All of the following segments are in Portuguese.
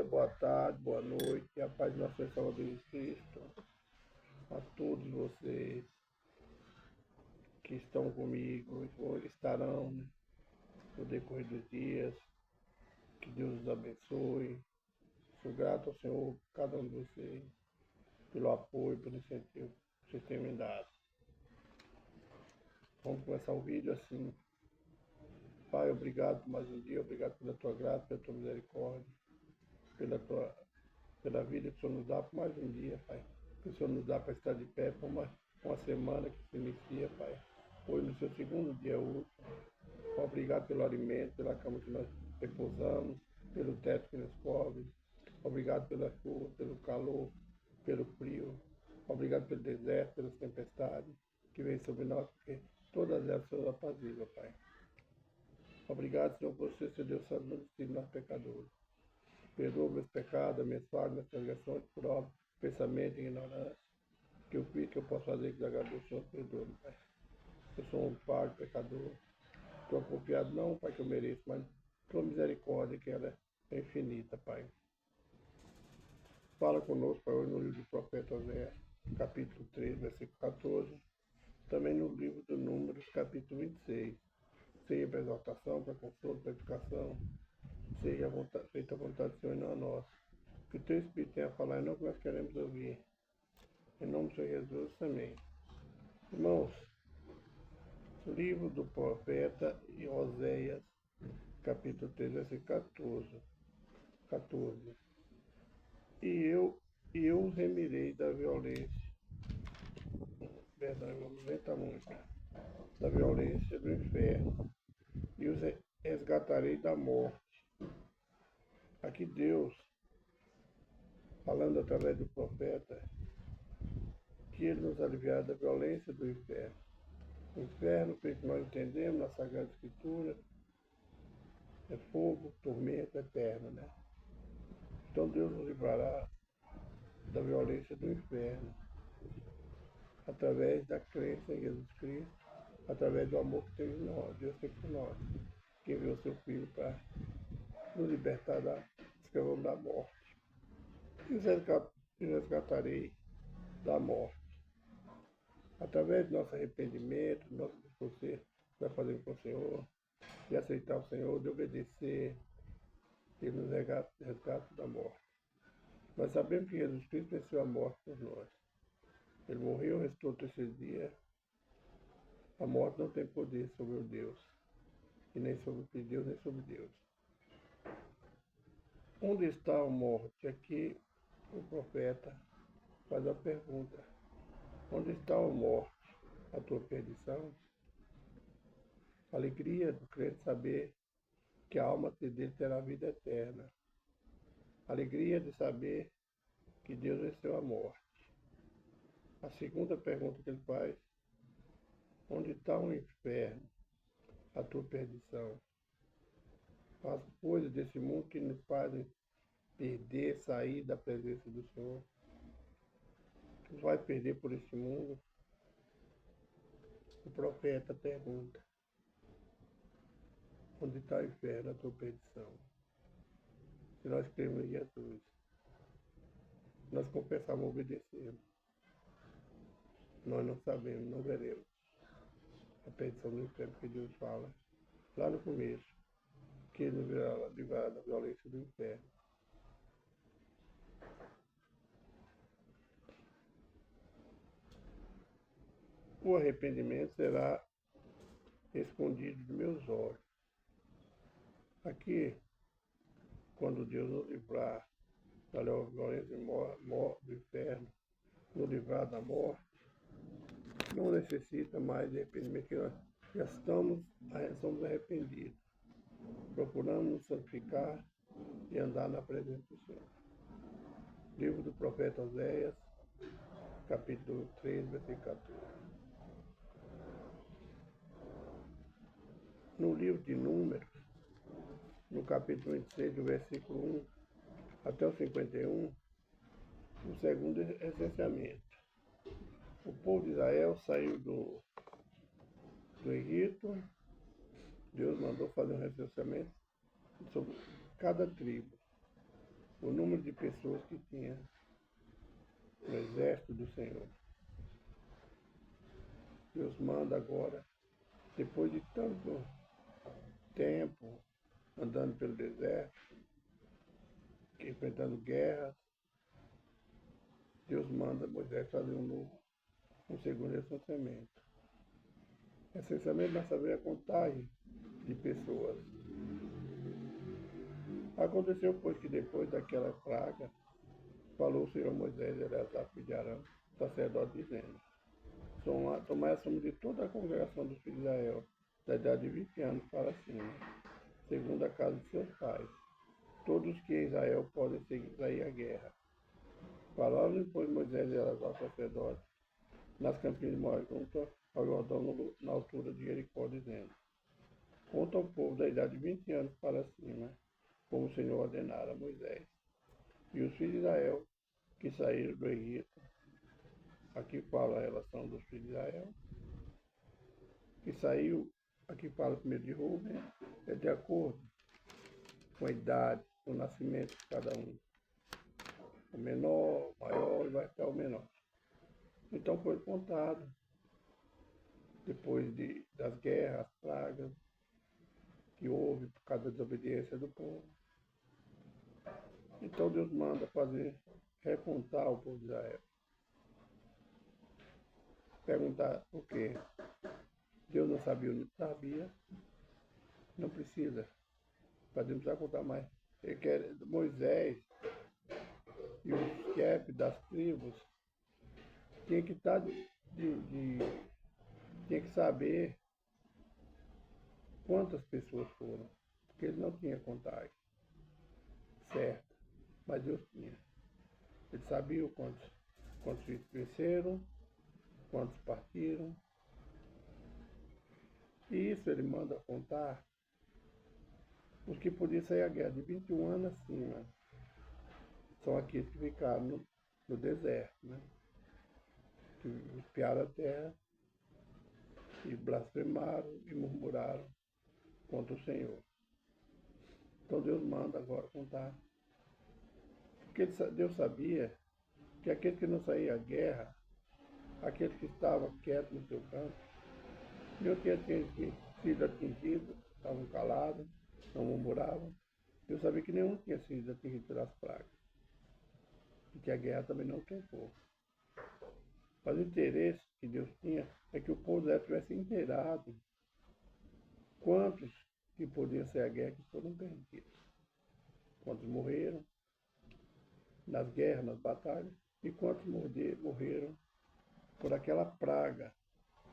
boa tarde, boa noite, e a paz do nosso Senhor Salvador Jesus Cristo a todos vocês que estão comigo ou estarão, né, no decorrer dos dias. Que Deus os abençoe. Sou grato ao Senhor, cada um de vocês, pelo apoio, pelo incentivo que vocês têm me dado. Vamos começar o vídeo assim. Pai, obrigado por mais um dia, obrigado pela tua graça, pela tua misericórdia, pela vida que o Senhor nos dá por mais um dia, Pai. Que o Senhor nos dá para estar de pé por uma semana que se inicia, Pai. Hoje no seu segundo dia útil. Obrigado pelo alimento, pela cama que nós repousamos, pelo teto que nos cobre. Obrigado pela chuva, pelo calor, pelo frio. Obrigado pelo deserto, pelas tempestades que vêm sobre nós, porque todas elas são apazíveis, Pai. Obrigado, Senhor, por você ser Deus Santo, nos nós pecadores. Perdoa meus pecados, minhas falhas, minhas transgressões, por obra, pensamento e ignorância. Que eu fiz, que eu posso fazer, que agradeço, o Senhor, perdoa, Pai. Eu sou um pai pecador. Estou confiado, não, Pai, que eu mereço, mas tua misericórdia, que ela é infinita, Pai. Fala conosco, Pai, hoje no livro do profeta Oséias, capítulo 3, versículo 14. Também no livro do Números, capítulo 26. Seja para exaltação, para consolo, para educação. Seja feita a vontade do Senhor e não a nossa. Que o teu Espírito tenha a falar e não que nós queremos ouvir. Em nome do Senhor Jesus, amém. Irmãos, livro do profeta Oséias, capítulo 3, versículo 14. E eu os remirei da violência. Perdão, irmão, não aguenta muito. Da violência do inferno. E os resgatarei da morte. Aqui Deus, falando através do profeta, que ele nos aliviará da violência do inferno. O inferno, pelo que nós entendemos na Sagrada Escritura, é fogo, tormento eterno, né? Então Deus nos livrará da violência do inferno, através da crença em Jesus Cristo, através do amor que tem em nós, Deus tem por nós, que enviou seu Filho para nos libertar da escravidão da morte. E os resgatarei da morte. Através do nosso arrependimento, do nosso discurso que vai fazer com o Senhor, de aceitar o Senhor, de obedecer, Ele nos resgata da morte. Nós sabemos que Jesus Cristo venceu a morte por nós. Ele morreu, restou o terceiro dia. A morte não tem poder sobre o Deus, e nem sobre Deus, nem sobre Deus. Onde está a morte? Aqui o profeta faz a pergunta. Onde está a morte? A tua perdição? A alegria do crente saber que a alma dele terá vida eterna. A alegria de saber que Deus venceu a morte. A segunda pergunta que ele faz: onde está o inferno? A tua perdição. As coisas desse mundo que nos fazem perder, sair da presença do Senhor. Tu vai perder por este mundo? O profeta pergunta: onde está o inferno, a tua perdição? Se nós cremos em Jesus, nós confessamos, obedecemos, nós não sabemos, não veremos a perdição do inferno que Deus fala lá no começo, que ele nos livrará da violência do inferno. O arrependimento será escondido dos meus olhos. Aqui, quando Deus nos livrar da violência do inferno, nos livrar da morte, não necessita mais de arrependimento, que nós já somos arrependidos. Procuramos nos santificar e andar na presença do Senhor. Livro do profeta Oséias, capítulo 3, versículo 14. No livro de Números, no capítulo 26, do versículo 1 até o 51, o segundo recenseamento. O povo de Israel saiu do Egito. Deus mandou fazer um recenseamento sobre cada tribo. o número de pessoas que tinha no exército do Senhor. Deus manda agora, depois de tanto tempo andando pelo deserto, enfrentando guerras, Deus manda Moisés fazer um segundo recenseamento. Recenseamento nós sabemos a contagem de pessoas. Aconteceu, pois, que depois daquela praga, falou o Senhor Moisés e Eleazar, filho de Arão, sacerdote, dizendo: tomai a soma de toda a congregação dos filhos de Israel, da idade de 20 anos para cima, segundo a casa de seus pais, todos que em Israel podem sair à guerra. Falaram, pois, Moisés e Eleazar, sacerdote, nas campinas de Moab, junto ao Jordão, na altura de Jericó, dizendo: conta ao povo da idade de 20 anos para cima, como o Senhor ordenara a Moisés. E os filhos de Israel que saíram do Egito, aqui fala a relação dos filhos de Israel, que saiu, aqui fala primeiro de Rubem, é de acordo com a idade, com o nascimento de cada um. O menor, o maior, e vai até o menor. Então foi contado, depois das guerras, as pragas que houve por causa da desobediência do povo. Então Deus manda recontar o povo de Israel. Perguntar por quê? Deus não sabia ou não sabia? Não precisa. Deus não precisa contar mais. Ele quer Moisés e os chefes das tribos tinha que estar tinha que saber quantas pessoas foram, porque ele não tinha contagem certa, mas Deus tinha. Ele sabia quantos venceram, quantos partiram. E isso ele manda contar os que podiam sair à guerra de 21 anos acima. São aqueles que ficaram no deserto, né? Que espiaram a terra e blasfemaram e murmuraram contra o Senhor. Então Deus manda agora contar. Porque Deus sabia que aqueles que não saíam à guerra, aqueles que estavam quietos no seu canto, não tinham sido atingidos, estavam calados, não murmuravam. Deus sabia que nenhum tinha sido atingido pelas pragas. E que a guerra também não queimou. Mas o interesse que Deus tinha é que o povo já tivesse inteirado quantos que podiam ser a guerra que foram perdidos. Quantos morreram nas guerras, nas batalhas, e quantos morreram por aquela praga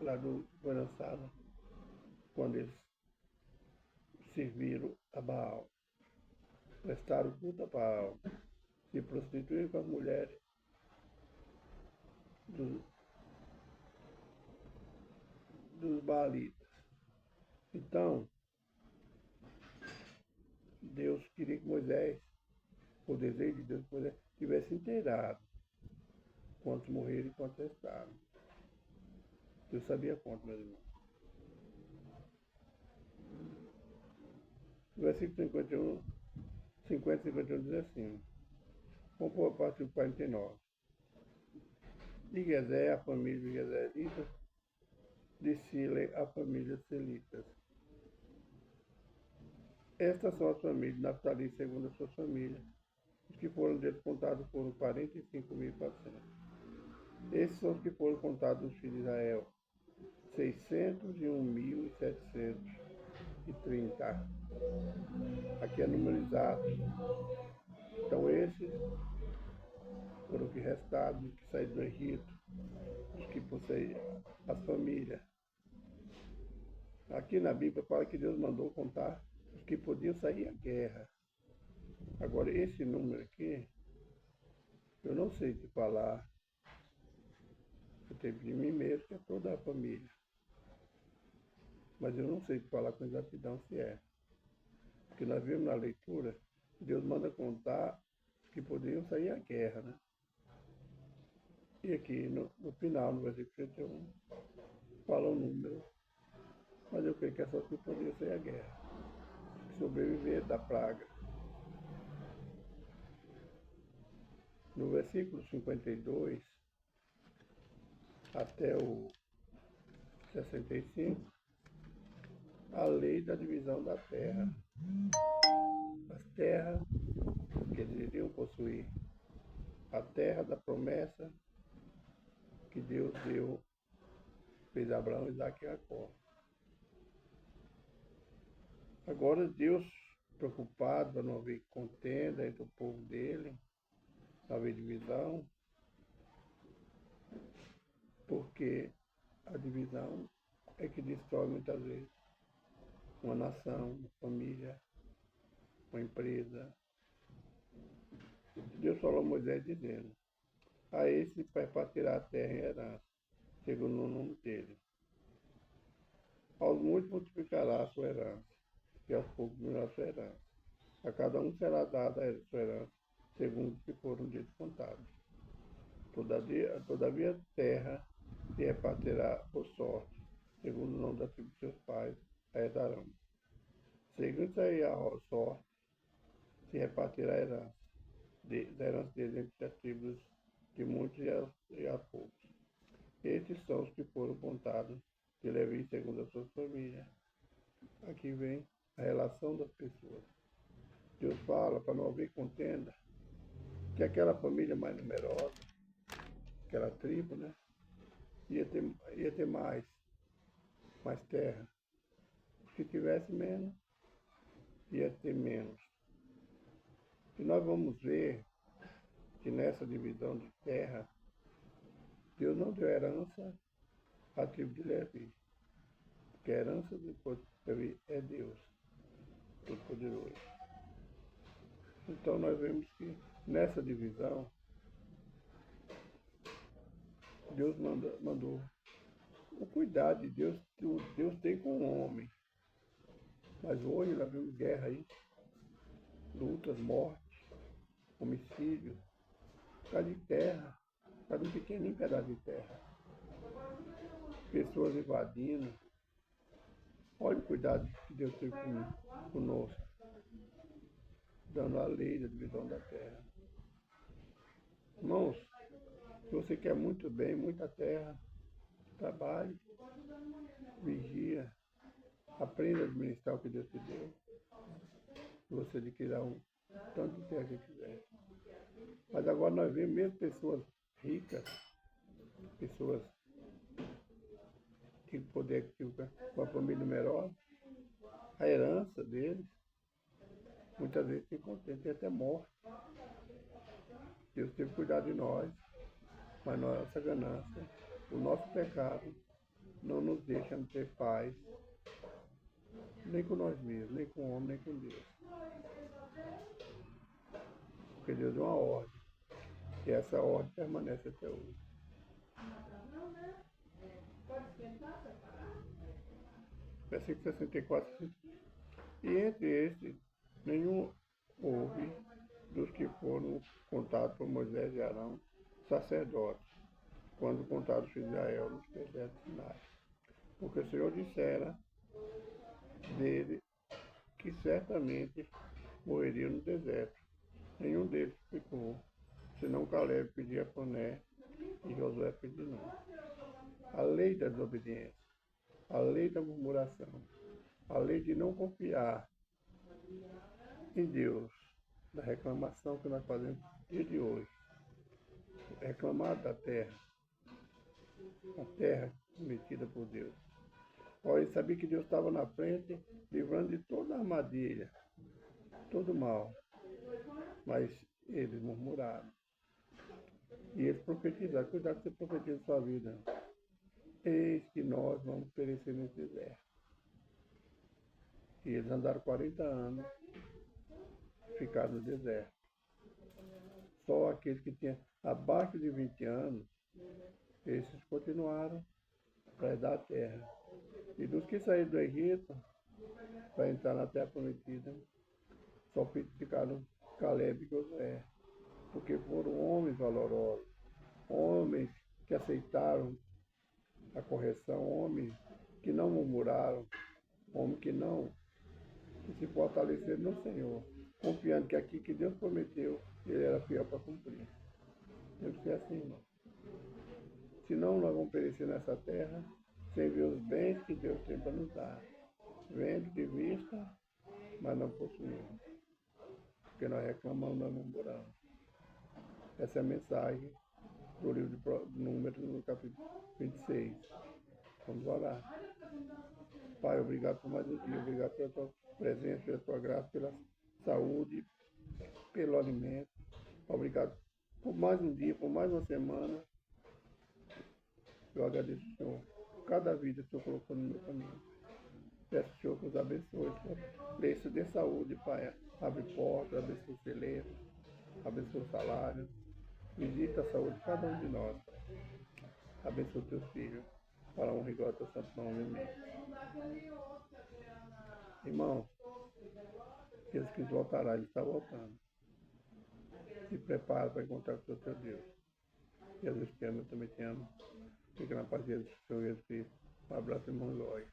lá foi lançada quando eles serviram a Baal, prestaram culto a Baal, se prostituíram com as mulheres dos baalitas. Então, Deus queria que Moisés, o desejo de Deus, que Moisés tivesse inteirado quantos morreram e quantos restaram. Deus sabia quantos, meus irmãos. No versículo 50 e 51 diz assim, vamos para o versículo 49. De Gezé, a família de Gezeritas, de Sile, a família de Selitas. Estas são as famílias de Naftali, segundo as suas famílias. Os que foram deles contados foram 45.400. Esses são os que foram contados dos filhos de Israel, 601.730. Aqui é número exato. Então esses foram os que restaram, os que saíram do Egito, os que possuíam as famílias. Aqui na Bíblia fala que Deus mandou contar os que podiam sair à guerra. Agora, esse número aqui, eu não sei te falar. Eu tenho de mim mesmo, que é toda a família. Mas eu não sei te falar com exatidão se é. Porque nós vemos na leitura, Deus manda contar os que podiam sair à guerra, né? E aqui no final, no versículo 31, fala o número. Mas eu creio que é só os que podiam sair à guerra. Sobreviver da praga. no versículo 52 até o 65, a lei da divisão da terra. As terras que eles iriam possuir, a terra da promessa que Deus deu, fez a Abraão, Isaque e Jacó. Agora Deus, preocupado para não haver contenda entre o povo dele, não haver divisão, porque a divisão é que destrói muitas vezes uma nação, uma família, uma empresa. Deus falou a Moisés dizendo: a esse repartirá a terra em herança, segundo o nome dele. Aos muitos multiplicará a sua herança, e aos poucos diminuirá a sua herança. A cada um será dada a sua herança, segundo o que foram ditos contados. Todavia a terra se repartirá por sorte, segundo o nome da tribo de seus pais, a herdarão. Segundo aí a sorte, se repartirá a herança, da herança deles entre as tribos de muitos e a poucos. Estes são os que foram contados de Levi segundo as suas famílias. Aqui vem a relação das pessoas. Deus fala para não haver contenda, que aquela família mais numerosa, aquela tribo, né, ia ter mais terra. Se tivesse menos, ia ter menos. E nós vamos ver que nessa divisão de terra, Deus não deu herança à tribo de Levi, porque a herança do povo de Levi é Deus, Todo-Poderoso. Então nós vemos que nessa divisão, Deus mandou o cuidado de Deus, Deus tem com o homem. Mas hoje nós vemos guerra aí, lutas, mortes, homicídio, por causa de terra, por causa de um pequenininho pedaço de terra. Pessoas invadindo. Olha o cuidado que Deus teve conosco, dando a lei da divisão da terra. Irmãos, se você quer muito bem, muita terra, trabalhe, vigia, aprenda a administrar o que Deus te deu. Se você adquirir um tanto de terra que quiser. Mas agora nós vemos mesmo pessoas ricas, pessoas que têm poder aquisitivo com a família numerosa, a herança deles, muitas vezes tem contente, tem até morte. Deus teve cuidado de nós, mas nossa ganância, o nosso pecado, não nos deixa ter paz, nem com nós mesmos, nem com o homem, nem com Deus. Porque Deus deu uma ordem, e essa ordem permanece até hoje. Versículo 64. E entre estes, nenhum houve dos que foram contados por Moisés e Arão, sacerdotes, quando contados os filhos de Israel nos desertos finais. Porque o Senhor dissera dele que certamente morreriam no deserto. Nenhum deles ficou, senão Caleb pedia a Foné e Josué pedia não. A lei da desobediência, a lei da murmuração, a lei de não confiar em Deus, da reclamação que nós fazemos no dia de hoje. Reclamar da terra, a terra prometida por Deus. Olha, ele sabia que Deus estava na frente, livrando de toda a armadilha, todo mal. Mas eles murmuraram. E eles profetizaram. Cuidado que você profetiza a sua vida. Eis que nós vamos perecer nesse deserto. E eles andaram 40 anos, ficaram no deserto. Só aqueles que tinham abaixo de 20 anos, esses continuaram para herdar a terra. E dos que saíram do Egito, para entrar na terra prometida, só ficaram Caleb e Josué, porque foram homens valorosos, homens que aceitaram a correção, homens que não murmuraram, homens que se fortaleceram no Senhor, confiando que aquilo que Deus prometeu, ele era fiel para cumprir. Tem que ser assim, irmão. Senão nós vamos perecer nessa terra sem ver os bens que Deus tem para nos dar. Vendo de vista, mas não possuímos. Porque nós reclamamos, nós murmuramos. Essa é a mensagem do livro de Números, no capítulo 26. Vamos orar. Pai, obrigado por mais um dia, obrigado pela tua presença, pela tua graça, pela saúde, pelo alimento. Obrigado por mais um dia, por mais uma semana. Eu agradeço ao Senhor. Cada vida que o Senhor colocou no meu caminho. Peço ao Senhor que os abençoe. Dê-se de saúde, Pai. Abre portas, abençoe o celeiro, abençoe o salário. Visita a saúde de cada um de nós, Pai. Abençoe teus filhos. Para a honra e glória do teu santo nome. Amém. Irmão, Jesus Cristo voltará, Ele está voltando. Se prepara para encontrar com o teu Deus. Jesus te ama, eu também te amo. Fica na paz do Senhor Jesus Cristo. Um abraço, irmão Lói.